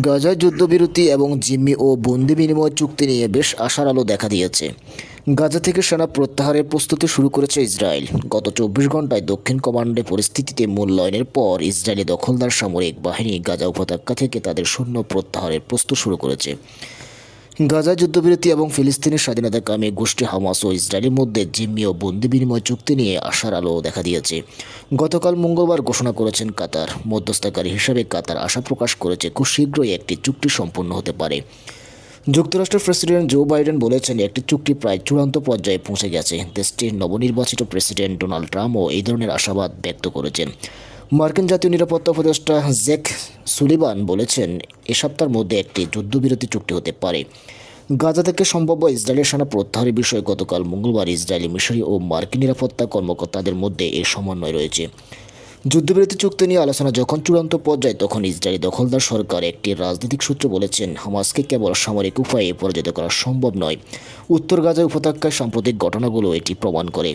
গাজায় যুদ্ধবিরতি এবং জিম্মি ও বন্দি বিনিময় চুক্তি নিয়ে বেশ আশার আলো দেখা দিয়েছে। গাজা থেকে সেনা প্রত্যাহারের প্রস্তুতি শুরু করেছে ইসরায়েল। গত 24 ঘন্টায় দক্ষিণ কমান্ডে পরিস্থিতিতে মূল্যায়নের পর ইসরায়েলি দখলদার সামরিক বাহিনী গাজা উপত্যকা থেকে তাদের সৈন্য প্রত্যাহারের প্রস্তুতি শুরু করেছে। গাজায় যুদ্ধবিরতি এবং ফিলিস্তিনের স্বাধীনতাকামী গোষ্ঠী হামাস ও ইসরায়েলের মধ্যে জিম্মি ও বন্দি বিনিময় চুক্তি নিয়ে আশার আলো দেখা দিয়েছে। গতকাল মঙ্গলবার ঘোষণা করেছেন কাতার। মধ্যস্থতাকারী হিসেবে কাতার আশা প্রকাশ করেছে খুব শীঘ্রই একটি চুক্তি সম্পন্ন হতে পারে। যুক্তরাষ্ট্রের প্রেসিডেন্ট জো বাইডেন বলেছেন একটি চুক্তি প্রায় চূড়ান্ত পর্যায়ে পৌঁছে গেছে। দেশটির নবনির্বাচিত প্রেসিডেন্ট ডোনাল্ড ট্রাম্পও এই ধরনের আশাবাদ ব্যক্ত করেছেন। মার্কিন জাতীয় নিরাপত্তা উপদেষ্টা জ্যাক সুলিভান বলেছেন এ সপ্তাহের মধ্যে একটি যুদ্ধবিরতি চুক্তি হতে পারে। গাজা থেকে সম্ভাব্য ইসরায়েলের সেনা প্রত্যাহারের বিষয়ে গতকাল মঙ্গলবার ইসরায়েলি, মিশরি ও মার্কিন নিরাপত্তা কর্মকর্তাদের মধ্যে এই সমন্বয় রয়েছে। যুদ্ধবিরতি চুক্তি নিয়ে আলোচনা যখন চূড়ান্ত পর্যায়ে, তখন ইসরায়েলি দখলদার সরকার একটি রাজনৈতিক সূত্র বলেছেন হামাসকে কেবল সামরিক উপায়ে পরাজিত করা সম্ভব নয়। উত্তর গাজা উপত্যকায় সাম্প্রতিক ঘটনাগুলো এটি প্রমাণ করে।